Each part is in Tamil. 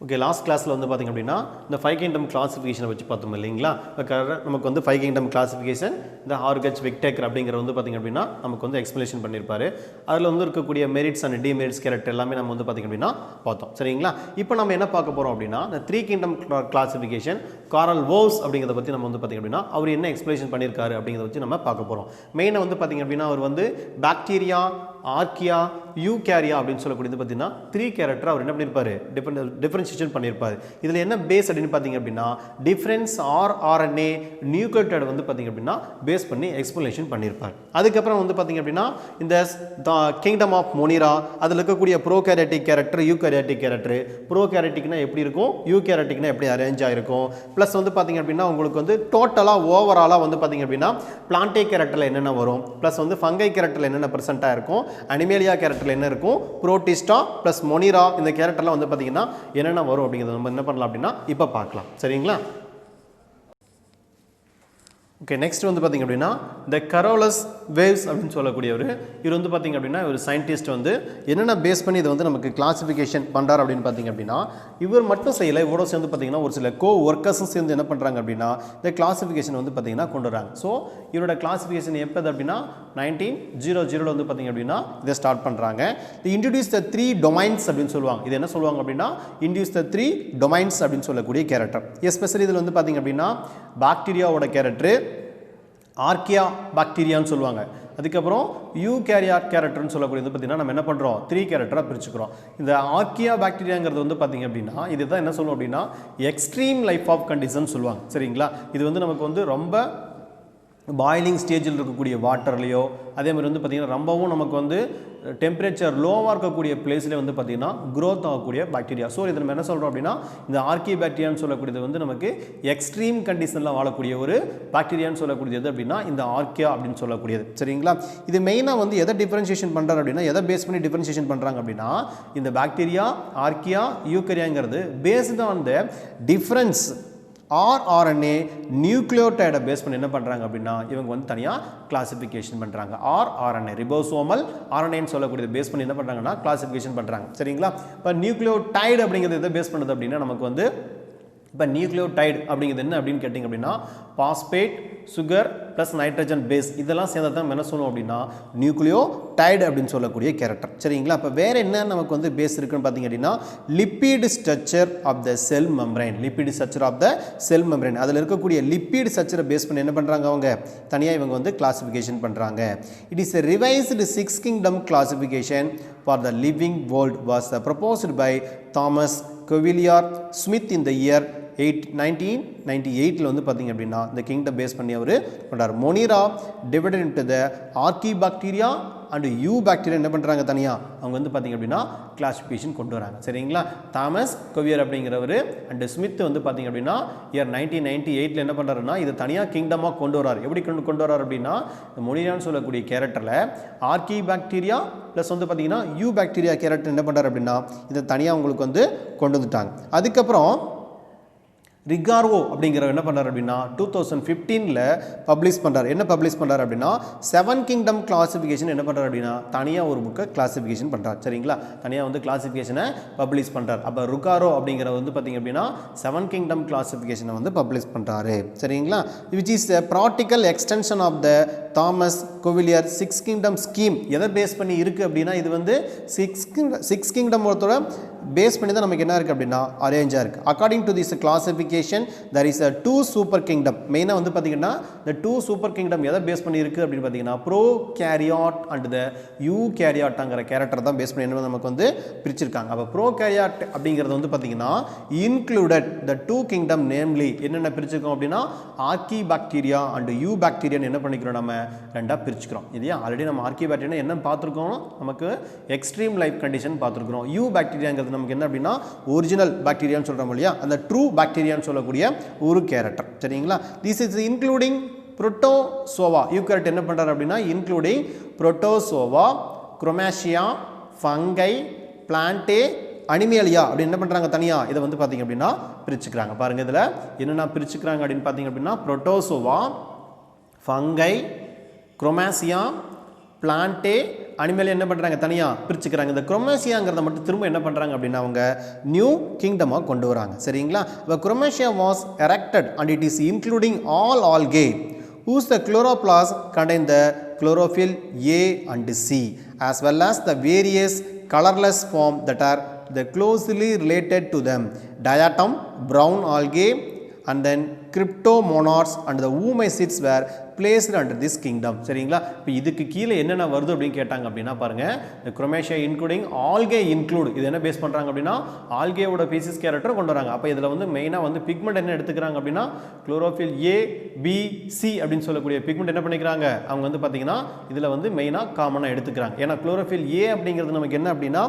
ஓகே, லாஸ்ட் கிளாஸில் வந்து பார்த்திங்க அப்படின்னா இந்த 5 கிங்டம் கிளாசிஃபிகேஷனை வச்சு பார்த்தோம் இல்லைங்களா. நமக்கு வந்து 5 கிங்டம் கிளாசிஃபிகேஷன் இந்த ஹார்கச் விக்டேக்கர் அப்படிங்கிற வந்து பார்த்திங்க அப்படின்னா நமக்கு வந்து எக்ஸ்பிளேஷன் பண்ணியிருப்பாரு. அதில் வந்து இருக்கக்கூடிய மெரிட்ஸ் அண்ட் டிமெரிட்ஸ் கேரக்டர் எல்லாமே நம்ம வந்து பார்த்திங்க அப்படின்னா பார்த்தோம் சரிங்களா. இப்போ நம்ம என்ன பார்க்க போகிறோம் அப்படின்னா இந்த 3 கிங்டம் கிளாசிஃபிகேஷன் காரல் வோவ்ஸ் அப்படிங்கிறத பற்றி நம்ம வந்து பார்த்திங்க அப்படின்னா அவர் என்ன எக்ஸ்பிளேஷன் பண்ணியிருக்காரு அப்படிங்கிறத வச்சு நம்ம பார்க்க போகிறோம். மெயினாக வந்து பார்த்திங்க அப்படின்னா அவர் வந்து பாக்டீரியா, ஆர்கியா, யூகேரியா அப்படின்னு சொல்லக்கூடியது பார்த்தீங்கன்னா 3 கேரக்டர் அவர் என்ன பண்ணியிருப்பாரு, டிஃபரன்ஷியேஷன் பண்ணியிருப்பாரு. இதில் என்ன பேஸ் அப்படின்னு பார்த்தீங்க அப்படின்னா டிஃப்ரென்ஸ் ஆர்என்ஏ நியூக்ளியோடைடு வந்து பார்த்தீங்க அப்படின்னா பேஸ் பண்ணி எக்ஸ்பிளேஷன் பண்ணியிருப்பார். அதுக்கப்புறம் வந்து பார்த்தீங்க அப்படின்னா இந்த கிங்டம் ஆஃப் மொனிரா அதில் இருக்கக்கூடிய ப்ரோகேரியாட்டிக் கேரக்டர், யூகேரியாட்டிக் கேரக்டர். ப்ரோகேரியாட்டிக்னா எப்படி இருக்கும், யூகேரியாட்டிக்னா எப்படி அரேஞ்ச் ஆகிருக்கும், ப்ளஸ் வந்து பார்த்தீங்க அப்படின்னா உங்களுக்கு வந்து டோட்டலாக ஓவராலாக வந்து பார்த்தீங்க அப்படின்னா பிளான்டே கேரக்டரில் என்னென்ன வரும், ப்ளஸ் வந்து ஃபங்கை கேரக்டரில் என்னென்ன பெர்சென்ட்டாக இருக்கும், அனிமேலியா கேரக்டரில் என்ன இருக்கும், புரோட்டிஸ்டா ப்ளஸ் மொனிரா இந்த கேரக்டர்லாம் வந்து பார்த்தீங்கன்னா என்னென்ன வரும் அப்படிங்கிறத நம்ம என்ன பண்ணலாம் அப்படின்னா இப்போ பார்க்கலாம் சரிங்களா. ஓகே, நெக்ஸ்ட் வந்து பார்த்திங்க அப்படின்னா இந்த கரோலஸ் வேவ்ஸ் அப்படின்னு சொல்லக்கூடியவர். இவர் வந்து பார்த்திங்க அப்படின்னா ஒரு சயின்டிஸ்ட் வந்து என்னென்ன பேஸ் பண்ணி இதை வந்து நமக்கு கிளாசிஃபிகேஷன் பண்ணுறார் அப்படின்னு பார்த்திங்க அப்படின்னா இவர் மட்டும் செய்யலை, இவரோட சேர்ந்து பார்த்திங்கன்னா ஒரு சில ஒர்க்கர்ஸும் சேர்ந்து என்ன பண்ணுறாங்க அப்படின்னா இந்த கிளாசிஃபிகேஷன் வந்து பார்த்திங்கன்னா கொண்டு வராங்க. ஸோ இவரோட கிளாசிஃபிகேஷன் எப்போது அப்படின்னா 1900 வந்து பார்த்திங்க அப்படின்னா இதை ஸ்டார்ட் பண்ணுறாங்க. இன்ட்ரடியூஸ் த 3 டொமைன்ஸ் அப்படின்னு சொல்லுவாங்க. இது என்ன சொல்லுவாங்க அப்படின்னா இன்ட்ரடியூஸ் த 3 டொமைன்ஸ் அப்படின்னு சொல்லக்கூடிய கேரக்டர். எஸ்பெஷலி இதில் வந்து பார்த்திங்க அப்படின்னா பாக்டீரியாவோட கேரக்டர், ஆர்கியா பாக்டீரியான்னு சொல்லுவாங்க. அதுக்கப்புறம் யூகேரியாட் கேரக்டர்னு சொல்லக்கூடியது பார்த்தீங்கன்னா நம்ம என்ன பண்ணுறோம் 3 கேரக்டராக பிரிச்சுக்கிறோம். இந்த ஆர்கியா பாக்டீரியாங்கிறது வந்து பார்த்திங்க அப்படின்னா இதுதான் என்ன சொல்லுவோம் அப்படின்னா எக்ஸ்ட்ரீம் லைஃப் ஆஃப் கண்டிஷன் சொல்லுவாங்க சரிங்களா. இது வந்து நமக்கு வந்து ரொம்ப பாயிலிங் ஸ்டேஜில் இருக்கக்கூடிய வாட்டர்லையோ அதே மாதிரி வந்து பார்த்திங்கன்னா ரொம்பவும் நமக்கு வந்து டெம்பரேச்சர் லோவாக இருக்கக்கூடிய பிளேஸ்லேயே வந்து பார்த்திங்கன்னா க்ரோத் ஆகக்கூடிய பாக்டீரியா. ஸோ இதை நம்ம என்ன சொல்கிறோம் அப்படின்னா இந்த ஆர்கி பாக்டீரியான்னு சொல்லக்கூடியது வந்து நமக்கு எக்ஸ்ட்ரீம் கண்டிஷனில் வாழக்கூடிய ஒரு பாக்டீரியான்னு சொல்லக்கூடியது அப்படின்னா இந்த ஆர்கியா அப்படின்னு சொல்லக்கூடியது சரிங்களா. இது மெயினாக வந்து எதை டிஃபரன்ஷியேஷன் பண்ணுறாரு அப்படின்னா எதை பேஸ் பண்ணி டிஃபரன்ஷியேஷன் பண்ணுறாங்க அப்படின்னா இந்த பாக்டீரியா, ஆர்கியா, யூகேரியாங்கிறது based on the difference RNA நியூக்ளியோடைடை பேஸ் பண்ணி என்ன பண்ணுறாங்க அப்படின்னா இவங்க வந்து தனியாக கிளாசிஃபிகேஷன் பண்ணுறாங்க. ஆர்என்ஏ ரிபோசோமல் ஆர்என்ஏன்னு சொல்லக்கூடியது பேஸ் பண்ணி என்ன பண்ணுறாங்கன்னா கிளாசிஃபிகேஷன் பண்ணுறாங்க சரிங்களா. இப்போ நியூக்ளியோடைடு அப்படிங்கிறது எதை பேஸ் பண்ணுது அப்படின்னா நமக்கு வந்து இப்போ நியூக்ளியோடைடு அப்படிங்கிறது என்ன அப்படின்னு கேட்டிங்க அப்படின்னா phosphate, sugar plus nitrogen base இதெல்லாம் சேர்ந்தா தான் நம்ம என்ன சொல்லுவோம் அப்படின்னா நியூக்ளியோடைடு அப்படின்னு சொல்லக்கூடிய கேரக்டர் சரிங்களா. இப்போ வேறு என்ன நமக்கு வந்து பேஸ் இருக்குன்னு பார்த்தீங்க அப்படின்னா lipid structure of the cell membrane. Lipid structure of the cell membrane அதில் இருக்கக்கூடிய லிப்பிட் ஸ்ட்ரக்சரை பேஸ் பண்ணி என்ன பண்ணுறாங்க அவங்க தனியாக இவங்க வந்து கிளாசிஃபிகேஷன் பண்ணுறாங்க. It is a revised 6 kingdom classification for the living world was proposed by Thomas Cavalier Smith in the year 1998 வந்து பார்த்திங்க அப்படின்னா இந்த கிங்டம் பேஸ் பண்ணி அவர் பண்ணுறார். Monera divided into the RK bacteria and you bacteria என்ன பண்ணுறாங்க தனியாக அவங்க வந்து பார்த்திங்க அப்படின்னா கிளாசிஃபிகேஷன் கொண்டு வராங்க சரிங்களா. தாமஸ் குவியர் அப்படிங்கிறவர் அண்ட் ஸ்மித் வந்து பார்த்திங்க அப்படின்னா இயர் 1998 என்ன பண்ணுறாருன்னா இது தனியாக கிங்டமாக கொண்டு வரார். எப்படி கொண்டு வரார் அப்படின்னா இந்த மொனிரான்னு சொல்லக்கூடிய கேரக்டரில் ஆர்கி பாக்டீரியா ப்ளஸ் வந்து பார்த்திங்கன்னா யூ பாக்டீரியா கேரக்டர் என்ன பண்ணுறாரு அப்படின்னா இதை தனியாக உங்களுக்கு வந்து கொண்டு வந்துட்டாங்க. அதுக்கப்புறம் ரிகார்வோ அப்படிங்கிறவர் என்ன பண்ணுறாரு அப்படின்னா 2015 பப்ளிஷ் பண்ணுறாரு. என்ன பப்ளிஷ் பண்ணுறாரு அப்படின்னா 7 கிங்டம் கிளாசிஃபிகேஷன் என்ன பண்ணுறாரு அப்படின்னா தனியாக ஒரு புக்கை கிளாசிஃபிகேஷன் பண்ணுறாரு சரிங்களா. தனியாக வந்து கிளாசிஃபிகேஷனை பப்ளிஷ் பண்ணுறாரு. அப்போ ருகாரோ அப்படிங்கிற வந்து பார்த்திங்க அப்படின்னா 7 கிங்டம் கிளாசிஃபிகேஷனை வந்து பப்ளிஷ் பண்ணுறாரு சரிங்களா. Which is practical extension of the Thomas Cavalier 6 kingdom scheme. எதை பேஸ் பண்ணி இருக்குது அப்படின்னா இது வந்து 6 கிங்டமோட பேஸ் பண்ணி தான் நமக்கு என்ன இருக்குது அப்படின்னா அரேஞ்சாக இருக்குது. According to this classification there is a 2 super kingdom. மெயினாக வந்து பார்த்திங்கன்னா இந்த 2 சூப்பர் கிங்டம் எதை பேஸ் பண்ணி இருக்குது அப்படின்னு பார்த்தீங்கன்னா ப்ரோ கேரியாட் அண்ட் த யூ கேரியாட்டாங்கிற கேரக்டர் தான் பேஸ் பண்ணி என்ன நமக்கு வந்து பிரிச்சிருக்காங்க. அப்போ ப்ரோ கேரியாட் அப்படிங்கிறது வந்து பார்த்திங்கன்னா இன்க்ளூடட் த 2 கிங்டம் நேம்லி என்னென்ன பிரிச்சிருக்கோம் அப்படின்னா ஆர்கி பாக்டீரியா அண்ட் யூ பாக்டீரியான்னு என்ன பண்ணிக்கிறோம் நம்ம ரெண்டாக பிரிச்சுக்கிறோம். இதே ஆல்ரெடி நம்ம ஆர்கி பாக்டீரியா என்ன பார்த்துருக்கோம் நமக்கு எக்ஸ்ட்ரீம் லைஃப் கண்டிஷன் பார்த்துருக்குறோம். யூ பாக்டீரியாங்கிறது நமக்கு என்ன அப்படின்னா ஒரிஜினல் பாக்டீரியான்னு சொல்கிறோம் இல்லையா அந்த ட்ரூ பாக்டீரியான்னு சொல்லக்கூடிய ஒரு கேரக்டர் சரிங்களா. This is including protozoa. Eukaryote என்ன பண்ணுறாரு அப்படின்னா including protozoa, chromista, fungi, plantae, animalia அப்படி என்ன பண்ணுறாங்க தனியாக இதை வந்து பார்த்திங்க அப்படின்னா பிரிச்சுக்கிறாங்க. பாருங்கள் இதில் என்னென்ன பிரிச்சுக்கிறாங்க அப்படின்னு பார்த்திங்க அப்படின்னா புரோட்டோசோவா, ஃபங்கை, குரோமாசியா, பிளான்டே அனிமேலியா என்ன பண்ணுறாங்க தனியாக பிரிச்சுக்கிறாங்க. இந்த குரோமேசியாங்கிறத மட்டும் திரும்ப என்ன பண்ணுறாங்க அப்படின்னா அவங்க நியூ கிங்டமாக கொண்டு வராங்க. சரிங்களா? இப்போ chromista was erected and it is including all algae whose the chloroplast contain the chlorophyll A and C as well as the various colorless form that are the closely related to them, diatom, brown algae and then cryptomonads and the oomycetes were placed under this kingdom. சரிங்களா? இப்போ இதுக்கு கீழே என்னென்ன வருது அப்படின்னு கேட்டாங்க அப்படின்னா பாருங்க, இந்த குரோமேசியா இன்க்ளூடிங் ஆல்கே இன்க்ளூட் இது என்ன பேஸ் பண்ணுறாங்க அப்படின்னா ஆல்கேவோட பீசிஸ் கேரக்டர் கொண்டு வராங்க. அப்போ இதில் வந்து மெயினாக வந்து பிக்மெண்ட் என்ன எடுத்துக்கிறாங்க அப்படின்னா குளோரோஃபில் A, B, C அப்படின்னு சொல்லக்கூடிய பிக்மெண்ட் என்ன பண்ணிக்கிறாங்க அவங்க வந்து பார்த்தீங்கன்னா இதில் வந்து மெயினாக காமனாக எடுத்துக்கிறாங்க. ஏன்னா குளோரோஃபில் A அப்படிங்கிறது நமக்கு என்ன அப்படின்னா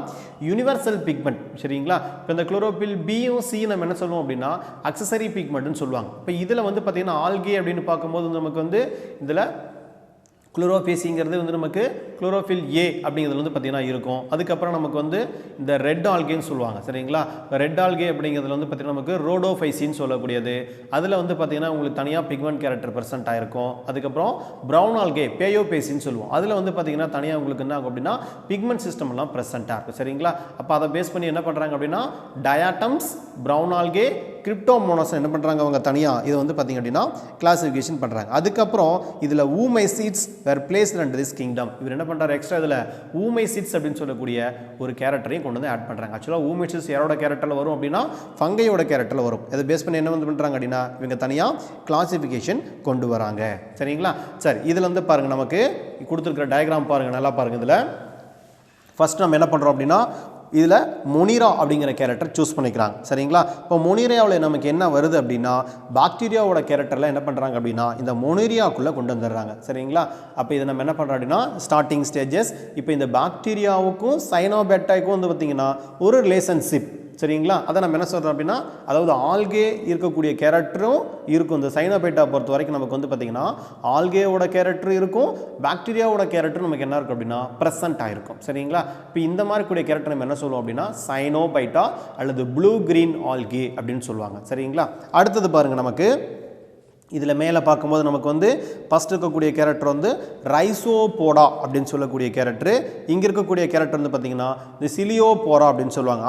யூனிவர்சல் பிக்மெண்ட். சரிங்களா? இப்போ இந்த குளோரோஃபில் Bயும் C நம்ம என்ன சொல்லுவோம் அப்படின்னா அக்சசரி பிக்மெண்ட்னு சொல்லுவாங்க. இப்போ இதில் வந்து பார்த்தீங்கன்னா ஆல்கே அப்படின்னு பார்க்கும்போது நமக்கு வந்து இதில் குளோரோஃபேசிங்கிறது வந்து நமக்கு குளோரோஃபில் A அப்படிங்கிறது வந்து பார்த்திங்கன்னா இருக்கும். அதுக்கப்புறம் நமக்கு வந்து இந்த ரெட் ஆல்கேன்னு சொல்லுவாங்க. சரிங்களா? ரெட் ஆல்கே அப்படிங்கிறதுல வந்து பார்த்திங்கன்னா நமக்கு ரோடோஃபைசின்னு சொல்லக்கூடியது. அதில் வந்து பார்த்திங்கன்னா உங்களுக்கு தனியாக பிக்மெண்ட் கேரக்டர் ப்ரெசென்ட் ஆகிருக்கும். அதுக்கப்புறம் ப்ரௌன் ஆல்கே பேயோபேசின்னு சொல்லுவோம். அதில் வந்து பார்த்திங்கன்னா தனியாக உங்களுக்கு என்ன ஆகும் அப்படின்னா பிக்மெண்ட் சிஸ்டம் எல்லாம் ப்ரெசென்ட்டாக இருக்கும். சரிங்களா? அப்போ அதை பேஸ் பண்ணி என்ன பண்ணுறாங்க அப்படின்னா டயாட்டம்ஸ், ப்ரௌன் ஆல்கே, கிரிப்டோமோனாஸ் என்ன பண்ணுறாங்க அவங்க தனியாக இதை வந்து பார்த்திங்க அப்படின்னா கிளாசிஃபிகேஷன் பண்ணுறாங்க. அதுக்கப்புறம் இதில் ஊமைசீட்ஸ் வேர் பிளேஸ்ட் அண்டர் திஸ் கிங்டம். இவர் என்ன பண்ணுறாரு எக்ஸ்ட்ரா இதில் ஊமைசீட்ஸ் அப்படின்னு சொல்லக்கூடிய ஒரு கேரக்டரையும் கொண்டு வந்து ஆட் பண்ணுறாங்க. ஆக்சுவலாக ஊமைசீட்ஸ் யாரோட கேரக்டரில் வரும் அப்படின்னா ஃபங்கையோட கேரக்டரில் வரும். இதை பேஸ் பண்ணி என்ன வந்து பண்ணுறாங்க அப்படின்னா இவங்க தனியாக கிளாசிஃபிகேஷன் கொண்டு வராங்க. சரிங்களா? சரி, இதில் வந்து பாருங்கள் நமக்கு கொடுத்துருக்கிற டயக்ராம் பாருங்கள், நல்லா பாருங்கள். இதில் ஃபஸ்ட் நம்ம என்ன பண்ணுறோம் அப்படின்னா இதில் மொனிரா அப்படிங்கிற கேரக்டர் சூஸ் பண்ணிக்கிறாங்க. சரிங்களா? இப்போ மொனிரியாவில் நமக்கு என்ன வருது அப்படின்னா பாக்டீரியாவோட கேரக்டரில் என்ன பண்ணுறாங்க அப்படின்னா இந்த மொனிரியாவுக்குள்ளே கொண்டு வந்துடுறாங்க. சரிங்களா? அப்போ இதை நம்ம என்ன பண்ணுறோம் அப்படின்னா ஸ்டார்டிங் ஸ்டேஜஸ். இப்போ இந்த பாக்டீரியாவுக்கும் சைனோபேக்டீரியாவுக்கும் வந்து பார்த்திங்கன்னா ஒரு ரிலேஷன்ஷிப். சரிங்களா? அதை நம்ம என்ன சொல்கிறோம் அப்படின்னா அதாவது ஆல்கே இருக்கக்கூடிய கேரக்டரும் இருக்கும். இந்த சைனோபேட்டா பொறுத்த வரைக்கும் நமக்கு வந்து பார்த்திங்கன்னா ஆல்கேவோட கேரக்டரும் இருக்கும், பாக்டீரியாவோட கேரக்டரும் நமக்கு என்ன இருக்கும் அப்படின்னா ப்ரெசென்ட் ஆகிருக்கும். சரிங்களா? இப்போ இந்த மாதிரி கூடிய கேரக்டர் நம்ம என்ன சொல்லுவோம் அப்படின்னா சைனோபைட்டா அல்லது ப்ளூ கிரீன் ஆல்கே அப்படின்னு சொல்லுவாங்க. சரிங்களா? அடுத்தது பாருங்கள் நமக்கு இதில் மேலே பார்க்கும்போது நமக்கு வந்து ஃபஸ்ட் இருக்கக்கூடிய கேரக்டர் வந்து ரைசோபோடா அப்படின்னு சொல்லக்கூடிய கேரக்டரு. இங்கே இருக்கக்கூடிய கேரக்டர் வந்து பார்த்திங்கன்னா இந்த சிலியோபோரா அப்படின்னு சொல்லுவாங்க.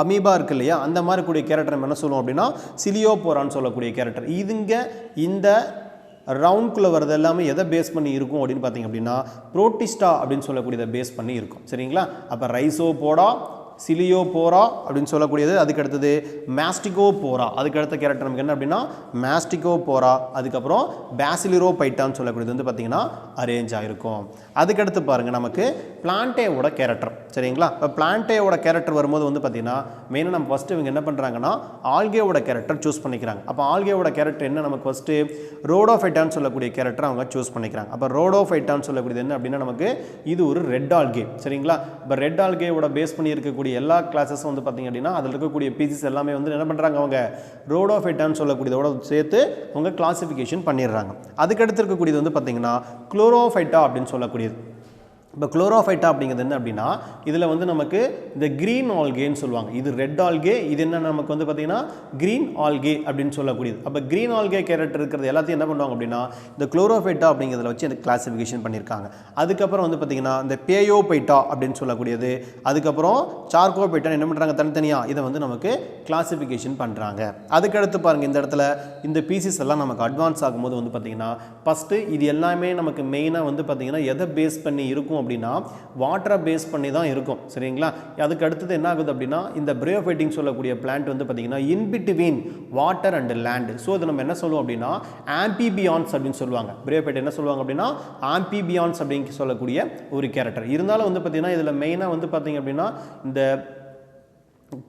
அமீபா இருக்கு இல்லையா, அந்த மாதிரி கூடிய கேரக்டர் நம்ம என்ன சொல்லுவோம் அப்படின்னா சிலியோபோரான்னு சொல்லக்கூடிய கேரக்டர். இதுங்க இந்த ரவுண்ட்குள்ளே வரது எல்லாமே எதை பேஸ் பண்ணி இருக்கும் அப்படின்னு பார்த்திங்க அப்படின்னா புரோட்டிஸ்டா அப்படின்னு சொல்லக்கூடியதை பேஸ் பண்ணி இருக்கும். சரிங்களா? அப்போ ரைசோபோடா, சிலியோபோரா அப்படின்னு சொல்லக்கூடியது. அதுக்கு அடுத்தது மாஸ்டிகோபோரா, அதுக்கு அடுத்த கேரக்டர் நமக்கு என்ன அப்படின்னா மாஸ்டிகோபோரா. அதுக்கப்புறம் பேசிலிரோபைட்டான்னு சொல்லக்கூடியது வந்து பார்த்திங்கன்னா அரேஞ்ச் ஆகிருக்கும். அதுக்கடுத்து பாருங்கள் நமக்கு பிளான்டேவோட கேரக்டர். சரிங்களா? இப்போ பிளான்டேவோட கேரக்டர் வரும்போது வந்து பார்த்திங்கன்னா மெயினாக நம்ம ஃபஸ்ட்டு இவங்க என்ன பண்ணுறாங்கன்னா ஆல்கேவோட கேரக்டர் சூஸ் பண்ணிக்கிறாங்க. அப்போ ஆல்கேவோட கேரக்டர் என்ன நமக்கு ஃபஸ்ட்டு ரோடோஃபைட்டான்னு சொல்லக்கூடிய கேரக்டர் அவங்க சூஸ் பண்ணிக்கிறாங்க. அப்போ ரோடோஃபைட்டான்னு சொல்லக்கூடியது என்ன அப்படின்னா நமக்கு இது ஒரு ரெட் ஆல்கே. சரிங்களா? இப்போ ரெட் ஆல்கேவோட பேஸ் பண்ணி இருக்கக்கூடிய எல்லா கிளாஸஸும் வந்து பார்த்திங்க அப்படின்னா அதில் இருக்கக்கூடிய பீசஸ் எல்லாமே வந்து என்ன பண்ணுறாங்க அவங்க ரோடோஃபைட்டான்னு சொல்லக்கூடியதோட சேர்த்து அவங்க கிளாசிஃபிகேஷன் பண்ணிடுறாங்க. அதுக்கடுத்து இருக்கக்கூடியது வந்து பார்த்திங்கன்னா குளோரோஃபைட்டா அப்படின்னு சொல்லக்கூடியது. இப்போ குளோரோஃபைட்டா அப்படிங்கிறது என்ன அப்படின்னா இதில் வந்து நமக்கு இந்த க்ரீன் ஆல்கேன்னு சொல்லுவாங்க. இது ரெட் ஆல்கே, இது என்ன நமக்கு வந்து பார்த்திங்கன்னா க்ரீன் ஆல்கே அப்படின்னு சொல்லக்கூடியது. அப்போ க்ரீன் ஆல்கே கேரக்டர் இருக்கிறது எல்லாத்தையும் என்ன பண்ணுவாங்க அப்படின்னா இந்த குளோரோஃபைட்டா அப்படிங்கிறத வச்சு எனக்கு கிளாசிஃபிகேஷன் பண்ணியிருக்காங்க. அதுக்கப்புறம் வந்து பார்த்திங்கன்னா இந்த பேயோபைட்டா அப்படின்னு சொல்லக்கூடியது, அதுக்கப்புறம் சார்கோபைட்டா என்ன பண்ணுறாங்க தனித்தனியாக இதை வந்து நமக்கு கிளாசிஃபிகேஷன் பண்ணுறாங்க. அதுக்கடுத்து பாருங்கள் இந்த இடத்துல இந்த பீசஸ் எல்லாம் நமக்கு அட்வான்ஸ் ஆகும்போது வந்து பார்த்திங்கன்னா ஃபஸ்ட்டு இது எல்லாமே நமக்கு மெயினாக வந்து பார்த்திங்கன்னா எதை பேஸ் பண்ணி இருக்கும் அப்படின்னா வாட்டரை பேஸ் பண்ணி தான் இருக்கும். சரிங்களா? அதுக்கு அடுத்தது என்ன ஆகுது அப்படின்னா இந்த பிரயோஃபைட்டிங் சொல்லக்கூடிய பிளான்ட் வந்து பார்த்தீங்கன்னா in between water and land. So இது நம்ம என்ன சொல்லுவோம் அப்படின்னா ஆம்பிபியான்ஸ் அப்படின்னு சொல்லுவாங்க. பிரயோஃபைட் என்ன சொல்லுவாங்க அப்படின்னா ஆம்பிபியான்ஸ் அப்படின்னு சொல்லக்கூடிய ஒரு கேரக்டர். இருந்தாலும் வந்து பார்த்தீங்கன்னா இதில் மெயினாக வந்து பார்த்தீங்க அப்படின்னா இந்த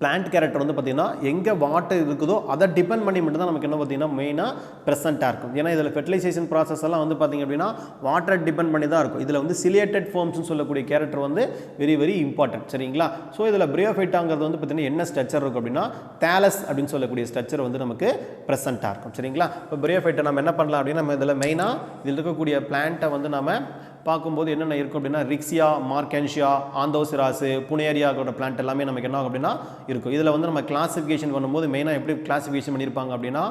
பிளான்ட் கேரக்டர் வந்து பார்த்திங்கன்னா எங்கே வாட்டர் இருக்குதோ அதை டிபெண்ட் பண்ணி மட்டும் தான் நமக்கு என்ன பார்த்திங்கன்னா மெயினாக ப்ரெசென்ட்டாக இருக்கும். ஏன்னா இதில் ஃபெர்டிலைசேஷன் ப்ராசஸ் எல்லாம் வந்து பார்த்திங்க அப்படின்னா வாட்டரை டிபெண்ட் பண்ணி தான் இருக்கும். இதில் வந்து சிலியேட்டட் ஃபார்ம்ஸ்னு சொல்லக்கூடிய கேரக்டர் வந்து வெரி வெரி இம்பார்ட்டன்ட். சரிங்களா? ஸோ இதில் பிரயோஃபைட்டாங்கிறது வந்து பார்த்திங்கன்னா என்ன ஸ்ட்ரக்சர் இருக்கும் அப்படின்னா தேலஸ் அப்படின்னு சொல்லக்கூடிய ஸ்ட்ரக்சர் வந்து நமக்கு ப்ரெசென்ட்டாக இருக்கும். சரிங்களா? இப்போ பிரயோஃபைட்டை நம்ம என்ன பண்ணலாம் அப்படின்னா நம்ம இதில் மெயினாக இதில் இருக்கக்கூடிய பிளான்ட்டை வந்து நம்ம பார்க்கும்போது என்னென்ன இருக்கும் அப்படின்னா ரிக்ஸியா, மார்கன்ஷியா, ஆந்தோசிராஸ், புனேரியாவோட பிளான்ட் எல்லாமே நமக்கு என்ன ஆகும் அப்படின்னா இருக்கும். இதில் வந்து நம்ம கிளாசிஃபிகேஷன் பண்ணும்போது மெயினாக எப்படி கிளாசிஃபிகேஷன் பண்ணியிருப்பாங்க அப்படின்னா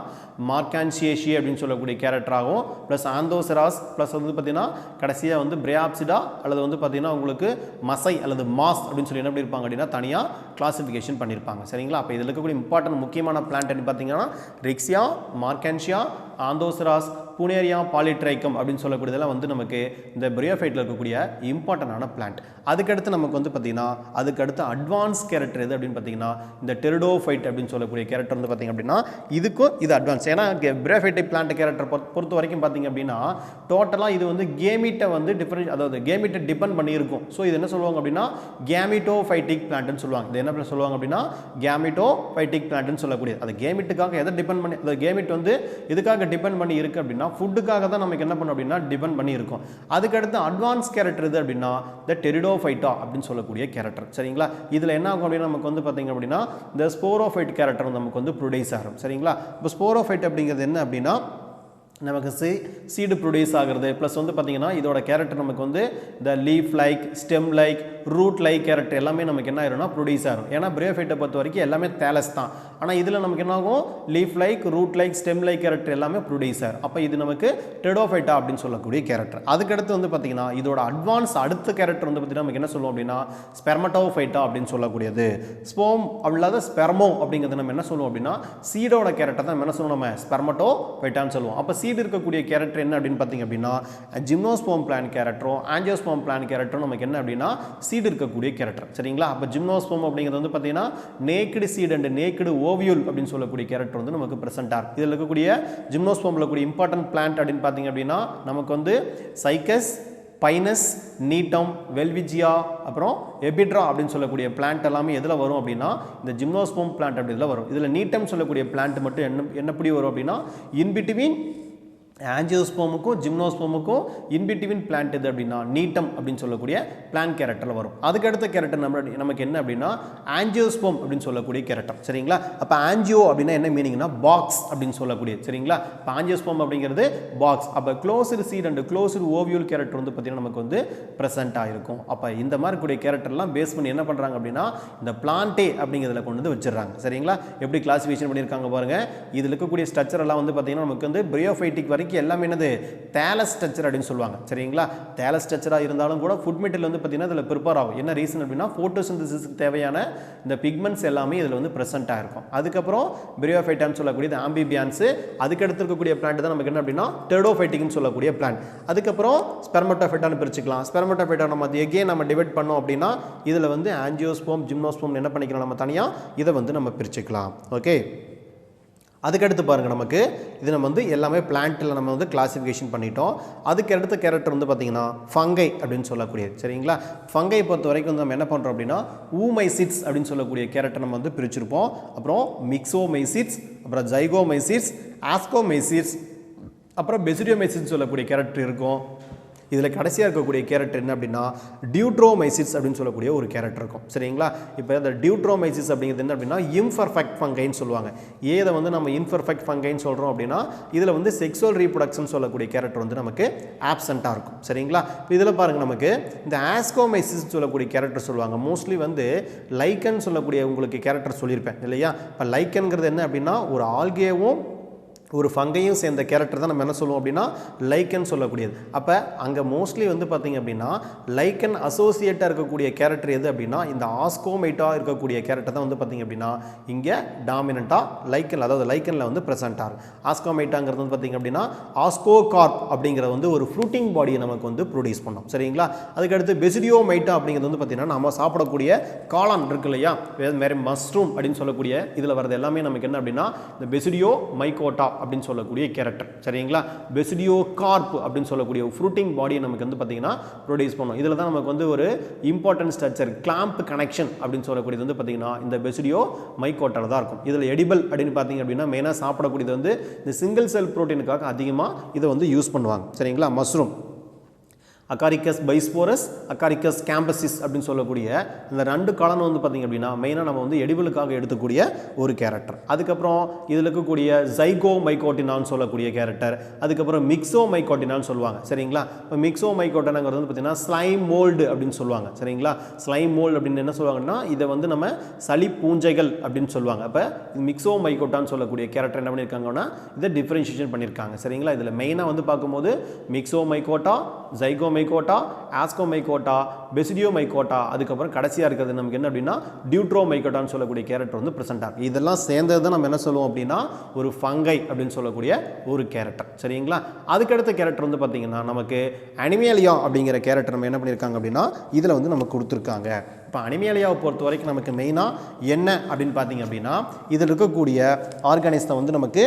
மார்கான்சியேஷி அப்படின்னு சொல்லக்கூடிய கேரக்டர் ஆகும், ப்ளஸ் ஆந்தோசிராஸ், ப்ளஸ் வந்து பார்த்தீங்கன்னா கடைசியாக வந்து பிரையாப்சிடா அல்லது வந்து பார்த்தீங்கன்னா உங்களுக்கு மசை அல்லது மாஸ் அப்படின்னு சொல்லி என்ன பண்ணியிருப்பாங்க அப்படின்னா தனியாக கிளாசிஃபிகேஷன் பண்ணியிருப்பாங்க. சரிங்களா? அப்போ இதில் இருக்கக்கூடிய இம்பார்ட்டன்ட் முக்கியமான பிளான்ட் பார்த்தீங்கன்னா ரிக்ஸியா, மார்கன்ஷியா, ஆந்தோசிராஸ், புனேரியா, பாலிட்ரைக்கம் அப்படின்னு சொல்லக்கூடியதெல்லாம் வந்து நமக்கு இந்த பிரியோஃபைட்டில் இருக்கக்கூடிய இம்பார்ட்டண்டான பிளான்ட். அதுக்கடுத்து நமக்கு வந்து பார்த்தீங்கன்னா அதுக்கடுத்து அட்வான்ஸ் கேரக்டர் எது அப்படின்னு பார்த்தீங்கன்னா இந்த டெரிடோஃபைட் அப்படின்னு சொல்லக்கூடிய கேரக்டர் வந்து பார்த்தீங்க அப்படின்னா இதுக்கும் இது அட்வான்ஸ். ஏன்னா பிரியோஃபைட்டிக் பிளான்ட் கேரக்டர் பொறுத்த வரைக்கும் பார்த்தீங்க அப்படின்னா டோட்டலாக இது வந்து கேமிட்டை வந்து அதாவது கேமிட்டை டிபெண்ட் பண்ணியிருக்கும். ஸோ இது என்ன சொல்லுவாங்க அப்படின்னா கேமிட்டோஃபைட்டிக் பிளான்ட்னு சொல்லுவாங்க. இது என்ன சொல்லுவாங்க அப்படின்னா கேமிட்டோஃபைட்டிக் பிளான்ட்னு சொல்லக்கூடியது. அது கேமிட்டுக்காக எதை டிபெண்ட் பண்ணி, அந்த கேமிட் வந்து இதுக்காக டிபெண்ட் பண்ணி இருக்கு அப்படின்னா ஃபுட்டுக்காக தான் நமக்கு என்ன பண்ணும் அப்படின்னா டிபெண்ட் பண்ணி இருக்கும். அதுக்கடுத்து அட்வான்ஸ் கேரக்டர் எது அப்படின்னா இந்த டெரிடோஃபைட்டா அப்படின்னு சொல்லக்கூடிய கேரக்டர். சரிங்களா? இதில் என்ன ஆகும் அப்படின்னா நமக்கு வந்து பார்த்தீங்க அப்படின்னா இந்த ஸ்போரோஃபைட் கேரக்டர் நமக்கு வந்து ப்ரொடியூஸ் ஆகும். சரிங்களா? இப்போ ஸ்போரோஃபைட் அப்படிங்கிறது என்ன அப்படின்னா நமக்கு சீடு ப்ரொடியூஸ் ஆகிறது, ப்ளஸ் வந்து பார்த்தீங்கன்னா இதோட கேரக்டர் நமக்கு வந்து இந்த leaf like, stem like, root like character எல்லாமே நமக்கு என்ன ஆயிரும்னா ப்ரொடியூஸ் ஆகும். ஏன்னா பிரியோஃபைட்டை பொறுத்த வரைக்கும் எல்லாமே தேலஸ் தான். ஆனால் இதில் நமக்கு என்ன ஆகும் leaf like, root like, stem like character எல்லாமே ப்ரொடியூஸ் ஆகும். அப்போ இது நமக்கு டெரிடோஃபைட்டா அப்படின்னு சொல்லக்கூடிய கேரக்டர். அதுக்கடுத்து வந்து பார்த்தீங்கன்னா இதோட அட்வான்ஸ் அடுத்த கேரக்டர் வந்து பார்த்தீங்கன்னா நமக்கு என்ன சொல்லுவோம் அப்படின்னா ஸ்பெர்மட்டோஃபைட்டா அப்படின்னு சொல்லக்கூடியது. ஸ்போம் அல்லாத ஸ்பெர்மோ அப்படிங்கிறது நம்ம என்ன சொல்லுவோம் அப்படின்னா சீடோட கேரக்டர் தான் என்ன சொல்லுவோம் நம்ம ஸ்பெர்மட்டோஃபைட்டான்னு சொல்லுவோம். அப்போ சீடு இருக்கக்கூடிய கேரக்டர் என்ன அப்படின்னு பார்த்தீங்க அப்படின்னா ஜிம்னோஸ்போம் பிளான் கேரக்டரும் ஆஞ்சியோஸ்போம் பிளான் கேரக்டரும் நமக்கு என்ன அப்படின்னா சீடு இருக்கக்கூடிய கேரக்டர். சரிங்களா? அப்போ ஜிம்னோஸ்போம் அப்படிங்கிறது வந்து பார்த்தீங்கன்னா naked seed and naked ovule அப்படின்னு சொல்லக்கூடிய கேரக்டர் வந்து நமக்கு பிரசன்ட் ஆகும். இதில் இருக்கக்கூடிய ஜிம்னோஸ்போமில் இருக்கக்கூடிய இம்பார்ட்டன்ட் பிளான்ட் அப்படின்னு பார்த்தீங்க அப்படின்னா நமக்கு வந்து சைக்கஸ், பைனஸ், நீட்டம், வெல்விஜியா, அப்புறம் எபிட்ரா அப்படின்னு சொல்லக்கூடிய பிளான்ட் எல்லாமே எதில் வரும் அப்படின்னா இந்த ஜிம்னோஸ்போம் பிளான்ட் அப்படி இதில் வரும். இதில் நீட்டம் சொல்லக்கூடிய பிளான்ட் மட்டும் என்னப்படி வரும் அப்படின்னா இன்பிட்வீன் ஆஞ்சியோஸ்போமுக்கும் ஜிம்னோஸ்போமுக்கும் இன்பிட்வீன் பிளான்ட் எது அப்படின்னா நீட்டம் அப்படின்னு சொல்லக்கூடிய பிளான்ட் கேரக்டரில் வரும். அதுக்கடுத்த கேரக்டர் நமக்கு என்ன அப்படின்னா ஆஞ்சியோஸ்போம் அப்படின்னு சொல்லக்கூடிய கேரக்டர். சரிங்களா? அப்போ ஆஞ்சியோ அப்படின்னா என்ன மீனிங்னா பாக்ஸ் அப்படின்னு சொல்லக்கூடிய. சரிங்களா? இப்போ ஆஞ்சியோஸ்போம் அப்படிங்கிறது பாக்ஸ். அப்போ closed seed and closed ovule character வந்து பார்த்தீங்கன்னா நமக்கு வந்து ப்ரெசென்ட் ஆகிருக்கும். அப்போ இந்த மாதிரி கூடிய கேரக்டர்லாம் பேஸ் பண்ணி என்ன பண்ணுறாங்க அப்படின்னா இந்த பிளான்டே அப்படிங்கிறதுல கொண்டு வந்து வச்சிடறாங்க. சரிங்களா? எப்படி கிளாசிஃபிகேஷன் பண்ணியிருக்காங்க பாருங்க. இதில் இருக்கக்கூடிய ஸ்ட்ரக்சர் எல்லாம் வந்து பார்த்தீங்கன்னா நமக்கு வந்து பிரியோஃபைட்டிக் வரைக்கும் எல்லாமே என்னது தேலஸ் ஸ்ட்ரக்சர் அப்படின்னு சொல்லுவாங்க. சரிங்களா? தேலஸ் ஸ்ட்ரக்சராக இருந்தாலும் கூட ஃபுட் மெட்டீரியல் வந்து பார்த்தீங்கன்னா இதில் ப்ரிப்பேர் ஆகும். என்ன ரீசன் அப்படின்னா ஃபோட்டோசிந்தசிஸ்க்கு தேவையான இந்த பிக்மெண்ட்ஸ் எல்லாமே இதில் வந்து ப்ரெசென்ட்டாக இருக்கும். அதுக்கப்புறம் பிரியோஃபைட்டான்னு சொல்லக்கூடியது ஆம்பிபியான்ஸு. அதுக்கடுத்து இருக்கக்கூடிய பிளான்ட் தான் நமக்கு என்ன அப்படின்னா டெரிடோஃபைட்டிக்னு சொல்லக்கூடிய பிளான்ட். அதுக்கப்புறம் ஸ்பெர்மட்டோஃபைட்டான்னு பிரிச்சுக்கலாம். ஸ்பெர்மட்டோஃபைட்டா நம்ம எகெயின் நம்ம டிவைட் பண்ணோம் அப்படின்னா இதில் வந்து ஆஞ்சியோஸ்போம், ஜிம்னோஸ்போம் என்ன பண்ணிக்கலாம் நம்ம தனியாக இதை வந்து நம்ம பிரிச்சுக்கலாம். ஓகே, அதுக்கடுத்து பாருங்கள் நமக்கு இது நம்ம வந்து எல்லாமே பிளான்ட்டில் நம்ம வந்து கிளாசிஃபிகேஷன் பண்ணிட்டோம். அதுக்கு அடுத்த கேரக்டர் வந்து பார்த்திங்கன்னா ஃபங்கை அப்படின்னு சொல்லக்கூடியது. சரிங்களா? ஃபங்கை பொறுத்த வரைக்கும் வந்து நம்ம என்ன பண்ணுறோம் அப்படின்னா ஊமைசிட்ஸ் அப்படின்னு சொல்லக்கூடிய கேரக்டர் நம்ம வந்து பிரிச்சிருப்போம். அப்புறம் மிக்ஸோமைசிட்ஸ், அப்புறம் ஜைகோமைசிட்ஸ், ஆஸ்கோமைசிட்ஸ், அப்புறம் பெசிடியோமைசிட்ஸ் சொல்லக்கூடிய கேரக்டர் இருக்கும். இதில் கடைசியாக இருக்கக்கூடிய கேரக்டர் என்ன அப்படின்னா டியூட்ரோமைசிஸ் அப்படின்னு சொல்லக்கூடிய ஒரு கேரக்டர் இருக்கும். சரிங்களா? இப்போ இந்த டியூட்ரோமைசிஸ் அப்படிங்கிறது என்ன அப்படின்னா இம்பர்ஃபெக்ட் ஃபங்கைன்னு சொல்லுவாங்க. ஏதை வந்து நம்ம இம்பர்ஃபெக்ட் ஃபங்கைன்னு சொல்கிறோம் அப்படின்னா இதில் வந்து செக்ஸுவல் ரீப்ரொடக்ஷன் சொல்லக்கூடிய கேரக்டர் வந்து நமக்கு ஆப்சண்ட்டாக இருக்கும். சரிங்களா? இப்போ இதில் பாருங்கள் நமக்கு இந்த ஆஸ்கோமைசிஸ் சொல்லக்கூடிய கேரக்டர் சொல்லுவாங்க. மோஸ்ட்லி வந்து லைக்கன் சொல்லக்கூடிய உங்களுக்கு கேரக்டர் சொல்லியிருப்பேன் இல்லையா? இப்போ லைக்கன்கிறது என்ன அப்படின்னா ஒரு ஆல்கேவும் ஒரு ஃபங்கையும் சேர்ந்த கேரக்டர் தான் நம்ம என்ன சொல்லுவோம் அப்படின்னா லைக்கன் சொல்லக்கூடியது. அப்போ அங்கே மோஸ்ட்லி வந்து பார்த்திங்க அப்படின்னா லைக்கன் அசோசியேட்டாக இருக்கக்கூடிய கேரக்டர் எது அப்படின்னா இந்த ஆஸ்கோமைட்டாக இருக்கக்கூடிய கேரக்டர் தான் வந்து பார்த்திங்க அப்படின்னா இங்கே டாமினண்ட்டாக லைக்கன், அதாவது லைக்கனில் வந்து ப்ரெசென்ட் ஆகும். ஆஸ்கோமைட்டாங்கிறது வந்து பார்த்திங்க அப்படின்னா ஆஸ்கோகார்ப் அப்படிங்கிற வந்து ஒரு ஃப்ரூட்டிங் பாடியை நமக்கு வந்து ப்ரொடியூஸ் பண்ணோம். சரிங்களா? அதுக்கடுத்து பெசிடியோமைட்டா அப்படிங்கிறது வந்து பார்த்திங்கன்னா நம்ம சாப்பிடக்கூடிய காளான் இருக்கு இல்லையா, வேறு மஷ்ரூம் அப்படின்னு சொல்லக்கூடிய இதில் வரது எல்லாமே நமக்கு என்ன அப்படின்னா இந்த பெசிடியோ மைக்கோட்டா அப்படின்னு சொல்லக்கூடிய கேரக்டர். சரிங்களா? பெசிடியோ கார்ப் அப்படின்னு சொல்லக்கூடிய ஃப்ரூட்டிங் பாடியை நமக்கு வந்து பார்த்தீங்கன்னா ப்ரொடியூஸ் பண்ணும். இதில் தான் நமக்கு வந்து ஒரு இம்பார்ட்டன்ட் ஸ்ட்ரக்சர் கிளாம்ப் கனெக்ஷன் அப்படின்னு சொல்லக்கூடியது வந்து பார்த்தீங்கன்னா இந்த பெசிடியோ மைக்கோட்டாவில் தான் இருக்கும். இதில் எடிபிள் அப்படின்னு பார்த்தீங்க அப்படின்னா மெயினாக சாப்பிடக்கூடியது வந்து இந்த சிங்கிள் செல் ப்ரோட்டீனுக்காக அதிகமாக இதை வந்து யூஸ் பண்ணுவாங்க. சரிங்களா? மஷ்ரூம். அகாரிக்கஸ் பைஸ்போரஸ், அகாரிக்கஸ் கேம்பசிஸ் அப்படின்னு சொல்லக்கூடிய இந்த 2 காளான் வந்து பார்த்திங்க அப்படின்னா மெயினாக நம்ம வந்து எடிபிளுக்காக எடுத்துக்கூடிய ஒரு கேரக்டர். அதுக்கப்புறம் இதில் இருக்கக்கூடிய ஜைகோமைகோட்டினான்னு சொல்லக்கூடிய கேரக்டர், அதுக்கப்புறம் மிக்ஸோமைகோட்டினான்னு சொல்லுவாங்க. சரிங்களா? இப்போ மிக்ஸோமைகோட்டினாங்கிறது வந்து பார்த்திங்கன்னா ஸ்லைம் மோல்டு அப்படின்னு சொல்லுவாங்க. சரிங்களா? ஸ்லைம் மோல்டு அப்படின்னு என்ன சொல்லுவாங்கன்னா இதை வந்து நம்ம சளி பூஞ்சைகள் அப்படின்னு சொல்லுவாங்க. அப்போ மிக்ஸோமைகோட்டான்னு சொல்லக்கூடிய கேரக்டர் என்ன பண்ணியிருக்காங்கன்னா இதை டிஃபரன்ஷியேஷன் பண்ணியிருக்காங்க. சரிங்களா? இதில் மெயினாக வந்து பார்க்கும்போது மிக்ஸோமைகோட்டா, ஜைகோமைகோட்டா, ஆஸ்கோமைகோட்டா, பெசிடியோமைகோட்டா, அதுக்கப்புறம் கடைசியாக இருக்கிறது நமக்கு என்ன அப்படின்னா டியூட்ரோமைகோட்டான்னு சொல்லக்கூடிய கேரக்டர் வந்து ப்ரெசென்ட் ஆகும். இதெல்லாம் சேர்ந்தது தான் நம்ம என்ன சொல்லுவோம் அப்படின்னா ஒரு ஃபங்கை அப்படின்னு சொல்லக்கூடிய ஒரு கேரக்டர். சரிங்களா? அதுக்கடுத்த கேரக்டர் வந்து பார்த்தீங்கன்னா நமக்கு அனிமேலியா அப்படிங்கிற கேரக்டர் நம்ம என்ன பண்ணியிருக்காங்க அப்படின்னா இதில் வந்து நமக்கு கொடுத்துருக்காங்க. இப்போ அனிமேலியாவை பொறுத்த வரைக்கும் நமக்கு மெயினாக என்ன அப்படின்னு பார்த்தீங்க அப்படின்னா இதில் இருக்கக்கூடிய ஆர்கானிசத்தை வந்து நமக்கு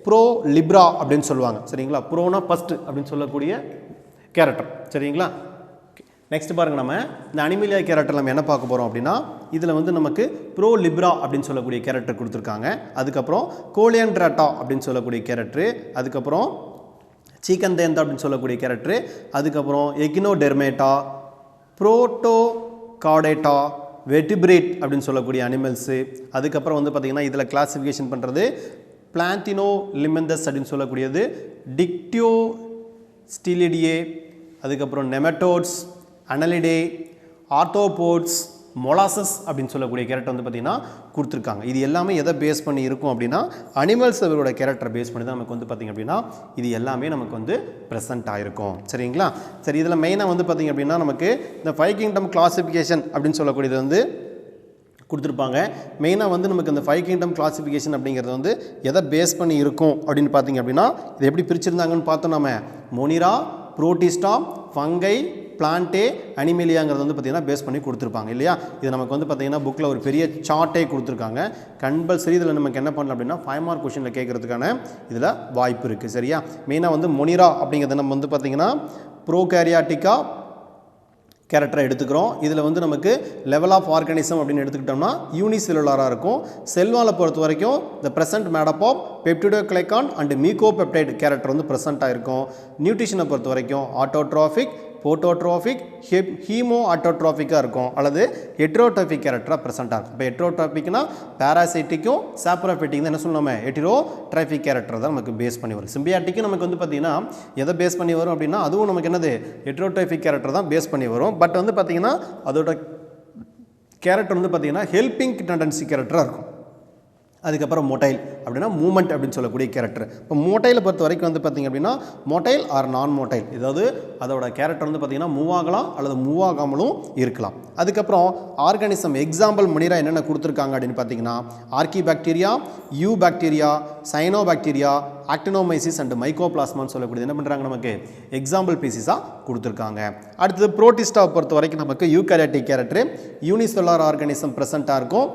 ப்ரோ லிப்ரா அப்படின்னு சொல்லுவாங்க. சரிங்களா? ப்ரோனா ஃபஸ்ட்டு அப்படின்னு சொல்லக்கூடிய கேரக்டர். சரிங்களா? நெக்ஸ்ட் பாருங்கள், நம்ம இந்த அனிமேலியா கேரக்டர் நம்ம என்ன பார்க்க போகிறோம் அப்படின்னா இதில் வந்து நமக்கு ப்ரோ லிப்ரா அப்படின்னு சொல்லக்கூடிய கேரக்டர் கொடுத்துருக்காங்க. அதுக்கப்புறம் கோலியன்ட்ராட்டா அப்படின்னு சொல்லக்கூடிய கேரக்டரு, அதுக்கப்புறம் சீக்கந்தேந்தா அப்படின்னு சொல்லக்கூடிய கேரக்டரு, அதுக்கப்புறம் எகினோடெர்மேட்டா, புரோட்டோகார்டேட்டா, வெட்டிபிரேட் அப்படின்னு சொல்லக்கூடிய அனிமல்ஸு. அதுக்கப்புறம் வந்து பார்த்திங்கன்னா இதில் கிளாசிஃபிகேஷன் பண்ணுறது பிளான்டினோ லிமெந்தஸ் அப்படின்னு சொல்லக்கூடியது, டிக்டியோ ஸ்டிலிடியே, அதுக்கப்புறம் நெமட்டோட்ஸ், அனலிடே, ஆர்த்தோபோட்ஸ், மொலாசஸ் அப்படின்னு சொல்லக்கூடிய கேரக்டர் வந்து பார்த்திங்கன்னா கொடுத்துருக்காங்க. இது எல்லாமே எதை பேஸ் பண்ணி இருக்கும் அப்படின்னா அனிமல்ஸ் அவரோட கேரக்டர் பேஸ் பண்ணி தான் நமக்கு வந்து பார்த்திங்க அப்படின்னா இது எல்லாமே நமக்கு வந்து ப்ரெசென்ட் ஆகிருக்கும். சரிங்களா? சரி, இதில் மெயினாக வந்து பார்த்திங்க அப்படின்னா நமக்கு இந்த 5 கிங்டம் கிளாசிஃபிகேஷன் அப்படின்னு சொல்லக்கூடியது வந்து கொடுத்துருப்பாங்க. மெயினாக வந்து நமக்கு இந்த 5 கிங்டம் கிளாசிஃபிகேஷன் அப்படிங்கிறது வந்து எதை பேஸ் பண்ணி இருக்கும் அப்படின்னு பார்த்தீங்க அப்படின்னா இது எப்படி பிரிச்சிருந்தாங்கன்னு பார்த்தோம். நம்ம மோனிரா, புரோட்டிஸ்டா, ஃபங்கை, பிளான்டே, அனிமேலியாங்கிறது வந்து பார்த்திங்கன்னா பேஸ் பண்ணி கொடுத்துருப்பாங்க இல்லையா? இது நமக்கு வந்து பார்த்திங்கன்னா புக்கில் ஒரு பெரிய சார்ட்டே கொடுத்துருக்காங்க. கம்பல்சரி இதில் நமக்கு என்ன பண்ணலாம் அப்படின்னா 5 மார்க் கொஷனில் கேட்குறதுக்கான இதில் வாய்ப்பு இருக்குது. சரியா? மெயினாக வந்து மொனிரா அப்படிங்கிறது நம்ம வந்து பார்த்திங்கன்னா ப்ரோகேரியாட்டிக்கா கேரக்டரை எடுத்துக்கிறோம். இதில் வந்து நமக்கு லெவல் ஆஃப் ஆர்கானிசம் அப்படின்னு எடுத்துக்கிட்டோம்னா யூனிசெல்லுலாராக இருக்கும். செல்வாலை பொறுத்த வரைக்கும் the present made up of peptidoglycan and mucopeptide character வந்து ப்ரெசென்ட்டாக இருக்கும். நியூட்ரிஷனை பொறுத்த வரைக்கும் ஆட்டோட்ராஃபிக், போட்டோட்ராஃபிக், ஹீமோ ஆட்டோட்ராஃபிக்காக இருக்கும் அல்லது ஹெட்ரோட்ராஃபிக் கேரக்டராக ப்ரெசென்ட்டாக இருக்கும். இப்போ ஹெட்ரோட்ராஃபிக்னா பேராசைட்டிக்கும் சாப்ரோஃபைட்டிக் தான் என்ன சொல்லணுமே ஹெட்ரோட்ராஃபிக் கேரக்டர் தான் நமக்கு பேஸ் பண்ணி வரும். சிம்பியாட்டிக்கும் நமக்கு வந்து பார்த்திங்கன்னா எதை பேஸ் பண்ணி வரும் அப்படின்னா அதுவும் நமக்கு என்னது ஹெட்ரோட்ராஃபிக் கேரக்டர் தான் பேஸ் பண்ணி வரும். பட் வந்து பார்த்திங்கன்னா அதோட கேரக்டர் வந்து பார்த்திங்கன்னா ஹெல்பிங் டெண்டன்சி கேரக்டராக இருக்கும். அதுக்கப்புறம் மொட்டைல் அப்படின்னா மூமெண்ட் அப்படின்னு சொல்லக்கூடிய கேரக்டர். இப்போ மொட்டைலை பொறுத்த வரைக்கும் வந்து பார்த்திங்க அப்படின்னா மொட்டைல் ஆர் நான் மொட்டைல், ஏதாவது அதோட கேரக்டர் வந்து பார்த்திங்கன்னா மூவ் ஆகலாம் அல்லது மூவ் ஆகாமலும் இருக்கலாம். அதுக்கப்புறம் ஆர்கானிசம் எக்ஸாம்பிள் மணிரா என்னென்ன கொடுத்துருக்காங்க அப்படின்னு பார்த்தீங்கன்னா archaebacteria, eubacteria, cyanobacteria, actinomycetes and மைக்கோபிளாஸ்மான்னு சொல்லக்கூடியது என்ன பண்ணுறாங்க நமக்கு எக்ஸாம்பிள் பீசிஸாக கொடுத்துருக்காங்க. அடுத்தது புரோட்டிஸ்டாவை பொறுத்த வரைக்கும் நமக்கு யூகாரியோட்டிக் கேரக்டர், யூனிசெல்லுலார் ஆர்கானிசம் ப்ரெசென்ட்டாக இருக்கும்.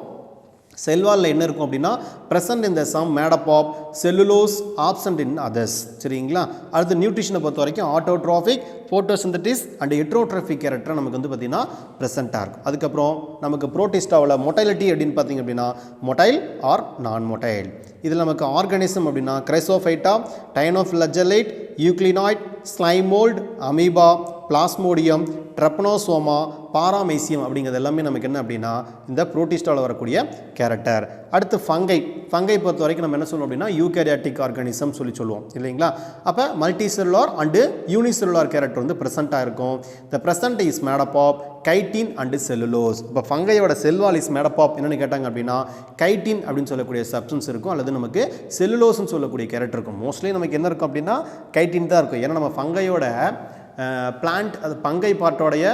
செல்வாலில் என்ன இருக்கும் அப்படின்னா ப்ரெசன்ட் இந்த some made up of cellulose, absent in others. சரிங்களா? அடுத்து நியூட்ரிஷனை பொறுத்த வரைக்கும் autotrophic, photosynthetic and heterotrophic character நமக்கு வந்து பார்த்திங்கன்னா ப்ரெசென்ட்டாக இருக்கும். அதுக்கப்புறம் நமக்கு புரோட்டிஸ்டாவில் மொட்டைலிட்டி அப்படின்னு பார்த்திங்க அப்படின்னா மொட்டைல் ஆர் நான் மொட்டைல். இதில் நமக்கு ஆர்கானிசம் அப்படின்னா கிரைசோஃபைட்டா, டைனோஃபிளஜெல்லைட், யூக்ளினாய்ட், ஸ்லைமோல்ட், அமீபா, பிளாஸ்மோடியம், ட்ரெப்பனோசோமா, பாராமைசியம் அப்படிங்கிறது எல்லாமே நமக்கு என்ன அப்படின்னா இந்த புரோட்டிஸ்டாவில் வரக்கூடிய கேரக்டர். அடுத்து ஃபங்கை பொறுத்த வரைக்கும் நம்ம என்ன சொல்லுவோம் அப்படின்னா யூகேரியாட்டிக் ஆர்கானிசம் சொல்லுவோம் இல்லைங்களா? அப்போ multicellular and unicellular character வந்து ப்ரெசென்ட்டாக இருக்கும். The present is made up of chitin and cellulose. இப்போ ஃபங்கையோட செல்வால் இஸ் மேடப் ஆஃப் என்னென்னு கேட்டாங்க அப்படின்னா கைட்டின் அப்படின்னு சொல்லக்கூடிய சப்ஸ்டன்ஸ் இருக்கும் அல்லது நமக்கு செல்லுலோஸ்ன்னு சொல்லக்கூடிய கேரக்டர் இருக்கும். மோஸ்ட்லி நமக்கு என்ன இருக்கும் அப்படின்னா கைட்டின் தான் இருக்கும். ஏன்னா நம்ம ஃபங்கையோட பிளான்ட் அது பங்கை பார்ட்டோடைய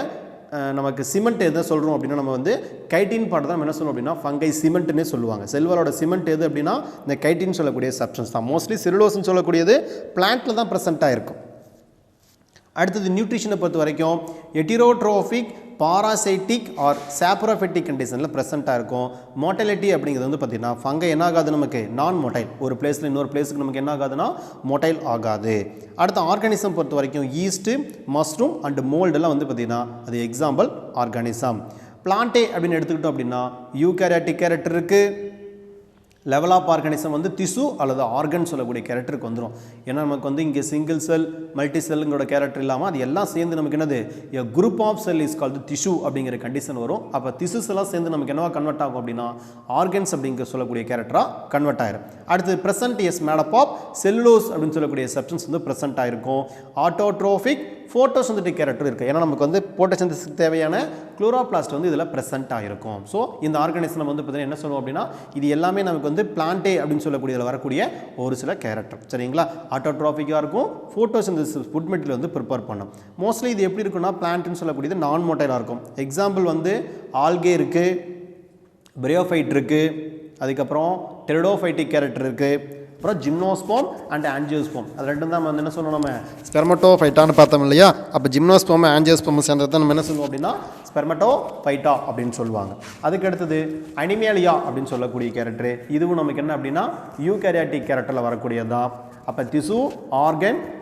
நமக்கு சிமெண்ட் எதை சொல்கிறோம் அப்படின்னா நம்ம வந்து கைட்டின் பார்ட் தான் நம்ம என்ன சொல்லுவோம் அப்படின்னா ஃபங்கை சிமெண்ட்னே சொல்லுவாங்க. செல்வலோட சிமெண்ட் எது அப்படின்னா இந்த கைட்டின் சொல்லக்கூடிய சப்ஸ்டன்ஸ் தான். மோஸ்ட்லி செல்லுலோஸ்ன்னு சொல்லக்கூடியது பிளான்ட்டில் தான் ப்ரெசென்ட்டாக இருக்கும். அடுத்தது நியூட்ரிஷனை பொறுத்த வரைக்கும் ஹெட்டிரோட்ரோஃபிக், பாராசைட்டிக் ஆர் சாப்ரோஃபைட்டிக் கண்டிஷனில் ப்ரெசென்ட்டாக இருக்கும். மோட்டைலிட்டி அப்படிங்கிறது வந்து பார்த்திங்கன்னா ஃபங்கை என்ன ஆகாது நமக்கு நான் மொட்டைல், ஒரு பிளேஸில் இன்னொரு பிளேஸுக்கு நமக்கு என்ன ஆகாதுன்னா மொட்டைல் ஆகாது. அடுத்த ஆர்கானிசம் பொறுத்த வரைக்கும் ஈஸ்ட்டு, மஷ்ரூம் அண்ட் மோல்டெல்லாம் வந்து பார்த்திங்கன்னா அது எக்ஸாம்பிள் ஆர்கானிசம். பிளான்டே அப்படின்னு எடுத்துக்கிட்டோம் அப்படின்னா யூகேரியாட்டிக் கேரக்டர் இருக்குது, லெவல் ஆஃப் ஆர்கானிசம் வந்து திசு அல்லது ஆர்கன் சொல்லக்கூடிய கேரக்டருக்கு வந்துடும். ஏன்னா நமக்கு வந்து இங்கே சிங்கிள் செல் மல்டி செல்லுங்களோட கேரக்டர் இல்லாமல் அது எல்லாம் சேர்ந்து நமக்கு என்னது a group of cell is called திசு அப்படிங்கிற கண்டிஷன் வரும். அப்போ திசுஸ் எல்லாம் சேர்ந்து நமக்கு என்னவா கன்வெர்ட் ஆகும் அப்படின்னா ஆர்கன்ஸ் அப்படிங்கிற சொல்லக்கூடிய கேரக்டராக கன்வெர்ட் ஆயிரும். அடுத்து present is made up of cellulose அப்படின்னு சொல்லக்கூடிய சப்ஸ்டன்ஸ் வந்து ப்ரெசென்ட் ஆயிருக்கும். ஆட்டோட்ரோபிக் ஃபோட்டோசிந்தட்டிக் கேரக்டர் இருக்குது. ஏன்னா நமக்கு வந்து போட்டோசிந்தசிஸ்க்கு தேவையான குளோரோபிளாஸ்ட் வந்து இதில் ப்ரெசென்ட் ஆகிருக்கும். ஸோ இந்த ஆர்கானிசம் வந்து பார்த்தீங்கன்னா என்ன சொல்லுவோம் அப்படின்னா இது எல்லாமே நமக்கு வந்து பிளான்டே அப்படின்னு சொல்லக்கூடியதில் வரக்கூடிய ஒரு சில கேரக்டர். சரிங்களா? ஆட்டோட்ரோபிக்காக இருக்கும், ஃபோட்டோசிந்தசிஸ் ஃபுட் மெட்டீரியல் வந்து ப்ரிப்பேர் பண்ணும். மோஸ்ட்லி இது எப்படி இருக்குன்னா பிளான்ட்னு சொல்லக்கூடியது நான் மோட்டைலாக இருக்கும். எக்ஸாம்பிள் வந்து ஆல்கே இருக்குது, பிரியோஃபைட் இருக்குது, அதுக்கப்புறம் டெரிடோஃபைட்டிக் கேரக்டர் இருக்குது, அப்புறம் ஜிம்னோஸ்போம் அண்ட் ஆஞ்சியோஸ்போம். அது ரெண்டும் தான் வந்து என்ன சொல்லணும் நம்ம ஸ்பெர்மட்டோஃபைட்டான்னு பார்த்தோம் இல்லையா? அப்போ ஜிம்னோஸ்போம் ஆஞ்சியோஸ்போம் சேர்ந்தது தான் நம்ம என்ன சொல்லுவோம் அப்படின்னா ஸ்பெர்மட்டோஃபைட்டா அப்படின்னு சொல்லுவாங்க. அதுக்கு அடுத்தது அனிமேலியா அப்படின்னு சொல்லக்கூடிய கேரக்டர். இதுவும் நமக்கு என்ன அப்படின்னா யூகேரியாட்டிக் கேரக்டரில் வரக்கூடியது தான். அப்போ திசு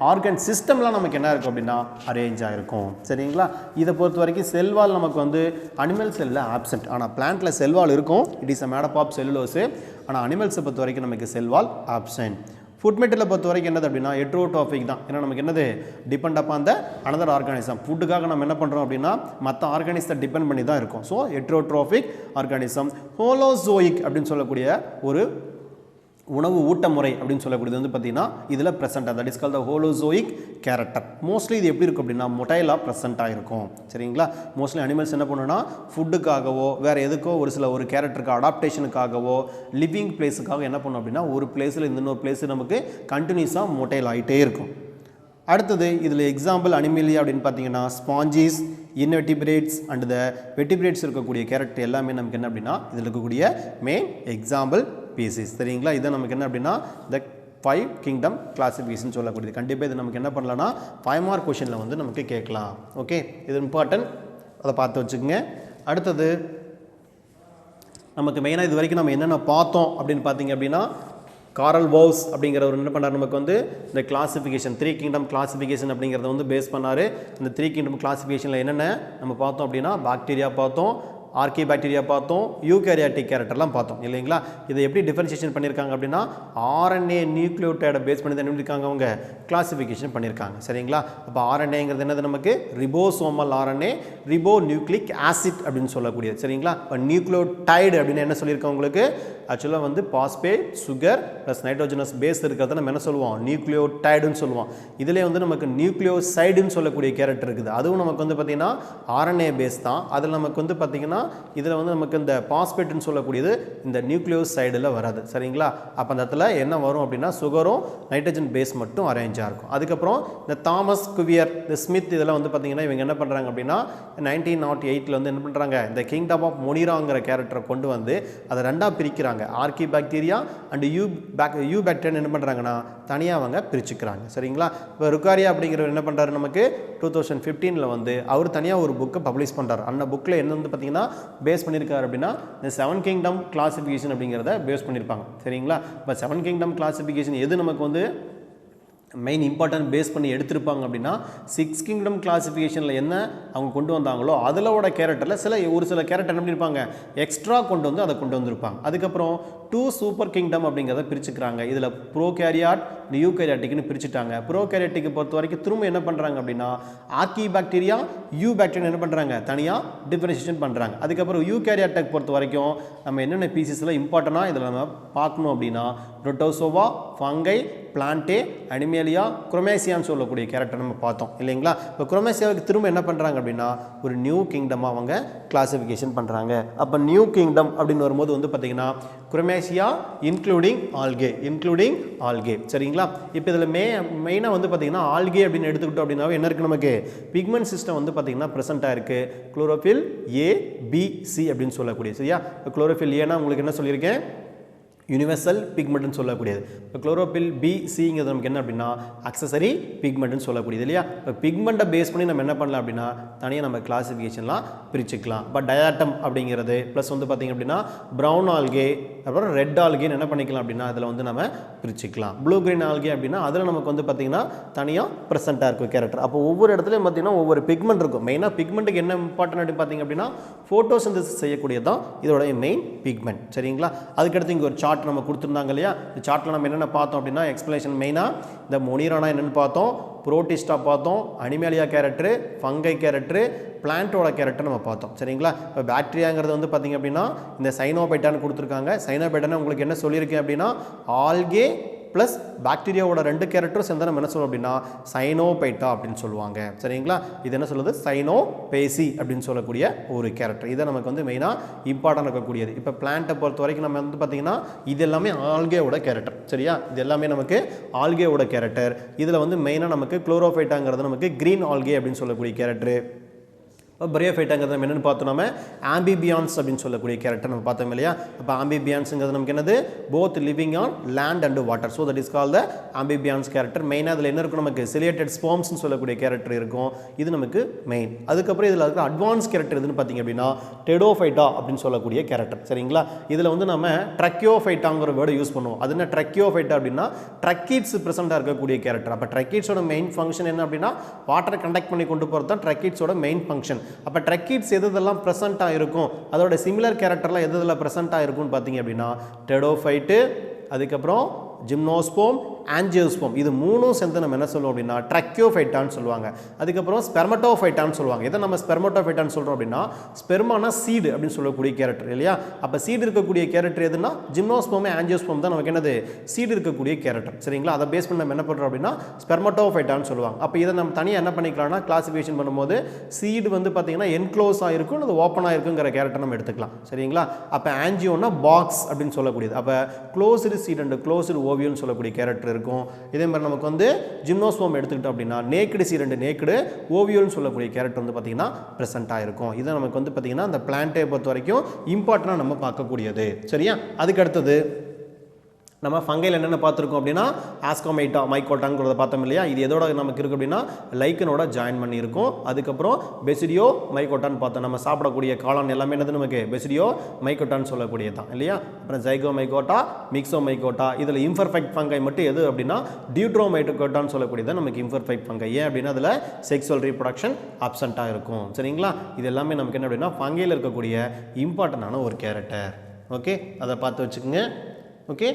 ஆர்கன் சிஸ்டம்லாம் நமக்கு என்ன இருக்கும் அப்படின்னா அரேஞ்ச் ஆகிருக்கும். சரிங்களா? இதை பொறுத்த வரைக்கும் செல்வால் நமக்கு வந்து அனிமல் செல்லில் ஆப்சென்ட், ஆனால் பிளான்ட்டில் செல்வால் இருக்கும். It is a made up of cellulose. ஆனால் அனிமல்ஸை பொறுத்த வரைக்கும் நமக்கு செல்வால் ஆப்சென்ட். ஃபுட் மெட்டீரியலை பொறுத்த வரைக்கும் என்னது அப்படின்னா ஹெட்ரோட்ரோபிக் தான். ஏன்னா நமக்கு என்னது depend upon the another organism. ஃபுட்டுக்காக நம்ம என்ன பண்ணுறோம் அப்படின்னா மற்ற ஆர்கானிசத்தை டிபெண்ட் பண்ணி தான் இருக்கும். So heterotrophic organism. ஹோலோசோயிக் அப்படின்னு சொல்லக்கூடிய ஒரு உணவு ஊட்ட முறை அப்படின்னு சொல்லக்கூடியது வந்து பார்த்தீங்கன்னா இதில் present, that is call the holozoic character. Mostly இது எப்படி இருக்கும் அப்படின்னா மொட்டைலாக ப்ரெசென்ட்டாக இருக்கும். சரிங்களா? மோஸ்ட்லி அனிமல்ஸ் என்ன பண்ணுன்னா ஃபுட்டுக்காகவோ வேறு எதுக்கோ ஒரு கேரக்டருக்கு அடாப்டேஷனுக்காகவோ லிவிங் பிளேஸுக்காக என்ன பண்ணும் அப்படின்னா ஒரு பிளேஸில் இன்னொரு பிளேஸு நமக்கு கண்டினியூஸாக மொட்டைல் ஆகிட்டே இருக்கும். அடுத்தது இதில் எக்ஸாம்பிள் அனிமேலியா அப்படின்னு பார்த்தீங்கன்னா ஸ்பாஞ்சிஸ், இன்வெர்டிபிரேட்ஸ் அண்ட் த வெர்டிபிரேட்ஸ் இருக்கக்கூடிய கேரக்டர் எல்லாமே நமக்கு என்ன அப்படின்னா இதில் இருக்கக்கூடிய மெயின் எக்ஸாம்பிள் பீசிஸ். சரிங்களா? இதை நமக்கு என்ன அப்படின்னா த 5 கிங்டம் கிளாசிஃபிகேஷன் சொல்லக்கூடியது. கண்டிப்பாக இது நமக்கு என்ன பண்ணலாம்னா 5 மார்க் கொஷனில் வந்து நமக்கு கேட்கலாம். ஓகே, இது இம்பார்ட்டன்ட், அதை பார்த்து வச்சுக்கோங்க. அடுத்தது நமக்கு மெயினாக இது வரைக்கும் நம்ம என்னென்ன பார்த்தோம் அப்படின்னு பார்த்தீங்க அப்படின்னா காரல் பவுஸ் அப்படிங்கிறவர் என்ன பண்ணார் நமக்கு வந்து இந்த கிளாசிஃபிகேஷன் 3 கிங்டம் கிளாசிஃபிகேஷன் அப்படிங்கிறத வந்து பேஸ் பண்ணார். இந்த 3 கிங்டம் கிளாசிஃபிகேஷனில் என்னென்ன நம்ம பார்த்தோம் அப்படின்னா பாக்டீரியா பார்த்தோம், ஆர்கி பாக்டீரியா பார்த்தோம், யூகேரியாட்டிக் கேரக்டர்லாம் பார்த்தோம் இல்லைங்களா? இதை எப்படி டிஃபரன்ஷியேஷன் பண்ணியிருக்காங்க அப்படின்னா ஆர்என்ஏ நியூக்ளியோடைடை பேஸ் பண்ணி தான் என்ன பண்ணியிருக்காங்க அவங்க கிளாசிஃபிகேஷன் பண்ணியிருக்காங்க. சரிங்களா? அப்போ ஆர்என்ஏங்கிறது என்னது நமக்கு ribosomal RNA, ribo nucleic acid அப்படின்னு சொல்லக்கூடியது. சரிங்களா? இப்போ நியூக்ளியோடைடு அப்படின்னு என்ன சொல்லியிருக்கோம் உங்களுக்கு ஆக்சுவலாக வந்து phosphate sugar plus nitrogenous base இருக்கிறத நம்ம என்ன சொல்லுவோம் நியூக்ளியோடைடுன்னு சொல்லுவோம். இதிலே வந்து நமக்கு நியூக்ளியோசைடுன்னு சொல்லக்கூடிய கேரக்டர் இருக்குது. அதுவும் நமக்கு வந்து பார்த்திங்கன்னா ஆர்என்ஏ பேஸ் தான். அதில் நமக்கு வந்து பார்த்திங்கன்னா இதில் வந்து நமக்கு இந்த பாஸ்பேட்னு சொல்லக்கூடியது இந்த நியூக்ளியோசைடில் வராது. சரிங்களா? அப்போ அந்த இடத்துல என்ன வரும் அப்படின்னா சுகரும் நைட்ரஜன் பேஸ் மட்டும் அரேஞ்சாக இருக்கும். அதுக்கப்புறம் இந்த தாமஸ் குவியர், இந்த ஸ்மித் இதெல்லாம் வந்து பார்த்திங்கன்னா இவங்க என்ன பண்ணுறாங்க அப்படின்னா 1908 வந்து என்ன பண்ணுறாங்க இந்த கிங்டம் ஆஃப் மொனிராங்கிற கேரக்டரை கொண்டு வந்து அதை ரெண்டாக பிரிக்கிறாங்க. RK bacteria and you bacteria என்ன பண்ணுறாங்கன்னா தனியாக அவங்க பிரிச்சுக்கிறாங்க. சரிங்களா? இப்போ ருக்காரியா அப்படிங்கிறவர் என்ன பண்ணுறாரு நமக்கு 2015 வந்து அவர் தனியாக ஒரு புக்கை பப்ளிஷ் பண்ணுறாரு. அந்த புக்கில் என்ன வந்து பார்த்தீங்கன்னா பேஸ் பண்ணியிருக்காரு அப்படின்னா இந்த 7 கிங்டம் கிளாசிஃபிகேஷன் அப்படிங்கிறத பேஸ் பண்ணியிருப்பாங்க. சரிங்களா? இப்போ 7 கிங்டம் கிளாசிஃபிகேஷன் எது நமக்கு வந்து மெயின் இம்பார்ட்டன்ட் பேஸ் பண்ணி எடுத்திருப்பாங்க அப்படின்னா 6 கிங்டம் கிளாசிஃபிகேஷனில் என்ன அவங்க கொண்டு வந்தாங்களோ அதிலோட கேரக்டரில் ஒரு சில கேரக்டர் என்ன பண்ணியிருப்பாங்க எக்ஸ்ட்ரா கொண்டு வந்து அதை கொண்டு வந்திருப்பாங்க. அதுக்கப்புறம் 2 சூப்பர் கிங்டம் அப்படிங்கிறத பிரிச்சுக்கிறாங்க. இதில் ப்ரோகேரியாட் யூகேரியாட்டிக்னு பிரிச்சுட்டாங்க. ப்ரோகேரியாட்டிக்கை பொறுத்த வரைக்கும் திரும்ப என்ன பண்ணுறாங்க அப்படின்னா ஆர்கி பாக்டீரியா யூ பாக்டீரியா என்ன பண்ணுறாங்க தனியாக டிஃபரன்ஷியேஷன் பண்ணுறாங்க. அதுக்கப்புறம் யூகேரியாட்டிக் பொறுத்த வரைக்கும் நம்ம என்னென்ன பீசஸில் இம்பார்ட்டனாக இதில் நம்ம பார்க்கணும் அப்படின்னா புரோட்டோசோவா, ஃபங்கை, பிளான்டே, அனிமேலியா, குரோமேசியான்னு சொல்லக்கூடிய கேரக்டர் நம்ம பார்த்தோம் இல்லைங்களா? இப்போ குரோமேசியாவுக்கு திரும்ப என்ன பண்ணுறாங்க அப்படின்னா ஒரு நியூ கிங்டமாக அவங்க கிளாசிஃபிகேஷன் பண்ணுறாங்க. அப்போ நியூ கிங்டம் அப்படின்னு வரும்போது வந்து பார்த்திங்கன்னா குரோமேசியா இன்க்ளூடிங் ஆல்கே. சரிங்களா? இப்போ இதில் மெயினாக வந்து பார்த்திங்கன்னா ஆல்கே அப்படின்னு எடுத்துக்கிட்டோம் அப்படின்னாவே என்ன இருக்குது நமக்கு பிக்மெண்ட் சிஸ்டம் வந்து பார்த்திங்கன்னா ப்ரெசென்ட்டாக இருக்குது. குளோரோஃபில் ஏ பி சி அப்படின்னு சொல்லக்கூடிய. சரியா? இப்போ குளோரோஃபில் ஏன்னா உங்களுக்கு என்ன சொல்லியிருக்கேன் யூனிவர்சல் பிக்மெண்ட்னு சொல்லக்கூடியது. இப்போ குளோரோஃபில் பி சிங்கிறது நமக்கு என்ன அப்படின்னா அக்சசரி பிக்மெண்ட்னு சொல்லக்கூடியது இல்லையா? இப்போ பிக்மெண்ட்டை பேஸ் பண்ணி நம்ம என்ன பண்ணலாம் அப்படின்னா தனியாக நம்ம கிளாசிஃபிகேஷன்லாம் பிரிச்சுக்கலாம். இப்போ டயாட்டம் அப்படிங்கிறது ப்ளஸ் வந்து பார்த்திங்க அப்படின்னா ப்ரௌன் ஆல்கே, அப்புறம் ரெட் ஆல்கேன்னு என்ன பண்ணிக்கலாம் அப்படின்னா அதில் வந்து நம்ம பிரிச்சுக்கலாம். ப்ளூ கிரீன் ஆல்கே அப்படின்னா அதில் நமக்கு வந்து பார்த்திங்கன்னா தனியாக ப்ரெசென்ட்டாக இருக்கும் கேரக்டர். அப்போ ஒவ்வொரு இடத்துலையும் பார்த்திங்கன்னா ஒவ்வொரு பிக்மெண்ட் இருக்கும். மெயினாக பிக்மெண்ட்டுக்கு என்ன இம்பார்ட்டன் அப்படின்னு பார்த்திங்க அப்படின்னா ஃபோட்டோசிந்தசிஸ் செய்யக்கூடியது தான் இதோடைய மெயின் பிக்மெண்ட். சரிங்களா? அதுக்கடுத்து இங்கே ஒரு சார்ட் நம்ம கொடுத்துருந்தாங்க இல்லையா? இந்த சார்ட்டில் நம்ம என்னென்ன பார்த்தோம் அப்படின்னா எக்ஸ்பிளேஷன் மெயினாக இந்த மொனிரானா என்னென்னு பார்த்தோம், புரோட்டிஸ்டா பார்த்தோம், அனிமேலியா கேரக்டரு, ஃபங்கை கேரக்டரு, பிளான்ட்டோட கேரக்டர் நம்ம பார்த்தோம். சரிங்களா? இப்போ பாக்டீரியாங்கிறது வந்து பார்த்திங்க அப்படின்னா இந்த சைனோபைட்டான்னு கொடுத்துருக்காங்க. சைனோபைட்டான்னு உங்களுக்கு என்ன சொல்லியிருக்கேன் அப்படின்னா ஆல்கே ப்ளஸ் பாக்டீரியாவோட 2 கேரக்டரும் சேர்ந்து நம்ம என்ன சொல்லுவோம் அப்படின்னா சைனோபைட்டா அப்படின்னு சொல்லுவாங்க. சரிங்களா? இது என்ன சொல்லுது, சைனோபேசி அப்படின்னு சொல்லக்கூடிய ஒரு கேரக்டர். இதை நமக்கு வந்து மெயினாக இம்பார்ட்டன்ட் இருக்கக்கூடியது. இப்போ பிளான்ட்டை பொறுத்த வரைக்கும் நம்ம வந்து பார்த்திங்கன்னா இது எல்லாமே ஆல்கேவோட கேரக்டர். சரியா? இது எல்லாமே நமக்கு ஆல்கேவோட கேரக்டர். இதில் வந்து மெயினாக நமக்கு குளோரோஃபைட்டாங்கிறது நமக்கு க்ரீன் ஆல்கே அப்படின்னு சொல்லக்கூடிய கேரக்டர். பரியோஃபைட்டாங்கிறது நம்ம என்னென்னு பார்த்தோம், நம்ம ஆம்பிபியான்ஸ் அப்படின்னு சொல்லக்கூடிய கேரக்டர் நம்ம பார்த்தோம் இல்லையா? அப்போ ஆம்பிபியான்ஸுங்கிறது நமக்கு என்னது, both living on land and water. So that is call the amphibians character. மெயினாக அதில் என்ன இருக்கும், நமக்கு சிலியேட்டட் ஸ்போம்ஸ்னு சொல்லக்கூடிய கேரக்டர் இருக்கும். இது நமக்கு மெயின். அதுக்கப்புறம் இதில் இருக்கிற அட்வான்ஸ் கேரக்டர் எதுன்னு பார்த்தீங்க அப்படின்னா டெடோஃபைட்டா அப்படின்னு சொல்லக்கூடிய கேரக்டர். சரிங்களா? இதில் வந்து நம்ம ட்ரக்கியோஃபைட்டாங்கிற வேர்டு யூஸ் பண்ணுவோம். அது என்ன ட்ரக்கியோஃபைட்டா அப்படின்னா ட்ரக்கீட்ஸ் ப்ரெசென்ட்டாக இருக்கக்கூடிய கேரக்டர். அப்போ ட்ரக்கீட்ஸோட மெயின் ஃபங்க்ஷன் என்ன அப்படின்னா வாட்டரை கண்டக்ட் பண்ணி கொண்டு போகிறது தான் ட்ரக்கீட்ஸோட மெயின் ஃபங்க்ஷன். அப்போ ட்ரக்கீட்ஸ் எதெல்லாம் ப்ரெசென்ட்டாக இருக்கும், அதோட சிமிலர் கேரக்டர்லாம் எதெல்லாம் ப்ரெசென்ட்டாக இருக்கும்னு பார்த்தீங்க அப்படின்னா டெடோஃபைட்டு, அதுக்கப்புறம் ஜிம்னோஸ்போம், ஆஞ்சியோஸ்போம், இது மூணும் சேர்ந்து நம்ம என்ன சொல்லுவோம் அப்படின்னா ட்ரக்கியோஃபைட்டான்னு சொல்லுவாங்க. அதுக்கப்புறம் ஸ்பெர்மட்டோஃபைட்டான்னு சொல்லுவாங்க. இதை நம்ம ஸ்பெர்மட்டோஃபைட்டான்னு சொல்கிறோம் அப்படின்னா ஸ்பெர்மானா சீடு அப்படின்னு சொல்லக்கூடிய கேரக்டர் இல்லையா? அப்போ சீடு இருக்கக்கூடிய கேரக்டர் எதுனா ஜிம்னோஸ்போம், ஆஞ்சியோஸ்போம் தான் நமக்கு என்னது, சீடு இருக்கக்கூடிய கேரக்டர். சரிங்களா? அதை பேஸ் பண்ணி நம்ம என்ன பண்ணுறோம் அப்படின்னா ஸ்பெர்மட்டோஃபைட்டான்னு சொல்லுவாங்க. அப்போ இதை நம்ம தனியாக என்ன பண்ணிக்கலாம்னா கிளாசிஃபிகேஷன் பண்ணும்போது சீடு வந்து பார்த்தீங்கன்னா என்க்ளோஸ் ஆகிருக்கும், அது ஓப்பன் ஆகிருக்குங்கிற கேரக்டர் நம்ம எடுத்துக்கலாம். சரிங்களா? அப்போ ஆஞ்சியோன்னா பாக்ஸ் அப்படின்னு சொல்லக்கூடியது. அப்போ க்ளோஸ்டு சீட் அண்ட் க்ளோஸ்டு ஓவியம்னு சொல்லக்கூடிய கேரக்டர் இருக்கும். இதே மாதிரி நமக்கு வந்து ஜிம்னோஸ்போம் எடுத்துக்கிட்டோம் அப்படின்னா நேக்கடு சீட் நேக்கடு ஓவியோல்னு சொல்லக்கூடிய கேரக்டர் வந்து பார்த்தீங்கன்னா ப்ரெசென்ட்டாக இருக்கும். இதை நமக்கு வந்து பார்த்தீங்கன்னா அந்த பிளான்ட்டை பொறுத்த வரைக்கும் இம்பார்ட்டண்டாக நம்ம பார்க்கக்கூடியது. சரியா? அதுக்கு அடுத்தது நம்ம ஃபங்கையில் என்னென்ன பார்த்துருக்கோம் அப்படின்னா ஆஸ்கோமைட்டா மைக்கோட்டாங்கிறத பார்த்தோம் இல்லையா? இது எதோட நமக்கு இருக்குது அப்படின்னா லைக்கனோட ஜாயின் பண்ணியிருக்கும். அதுக்கப்புறம் பெசிடியோ மைக்கோட்டான்னு பார்த்தோம். நம்ம சாப்பிடக்கூடிய காளான் எல்லாமே என்னது நமக்கு பெசிடியோ மைக்கோட்டான்னு சொல்லக்கூடியது தான் இல்லையா? அப்புறம் ஜைகோ மைக்கோட்டா, மிக்சோ மைக்கோட்டா. இதில் இம்பர்ஃபெக்ட் ஃபங்கை மட்டும் எது அப்படின்னா டியூட்ரோ மைக்கோட்டான்னு சொல்லக்கூடியது நமக்கு இம்பர்ஃபெக்ட் ஃபங்கை. ஏன் அப்படின்னா அதில் செக்ஸுவல் ரீப்ரொடக்ஷன் அப்சென்ட்டாக இருக்கும். சரிங்களா? இது எல்லாமே நமக்கு என்ன அப்படின்னா ஃபங்கையில் இருக்கக்கூடிய இம்பார்ட்டண்டான ஒரு கேரக்டர். ஓகே, அதை பார்த்து வச்சுக்கோங்க. ஓகே.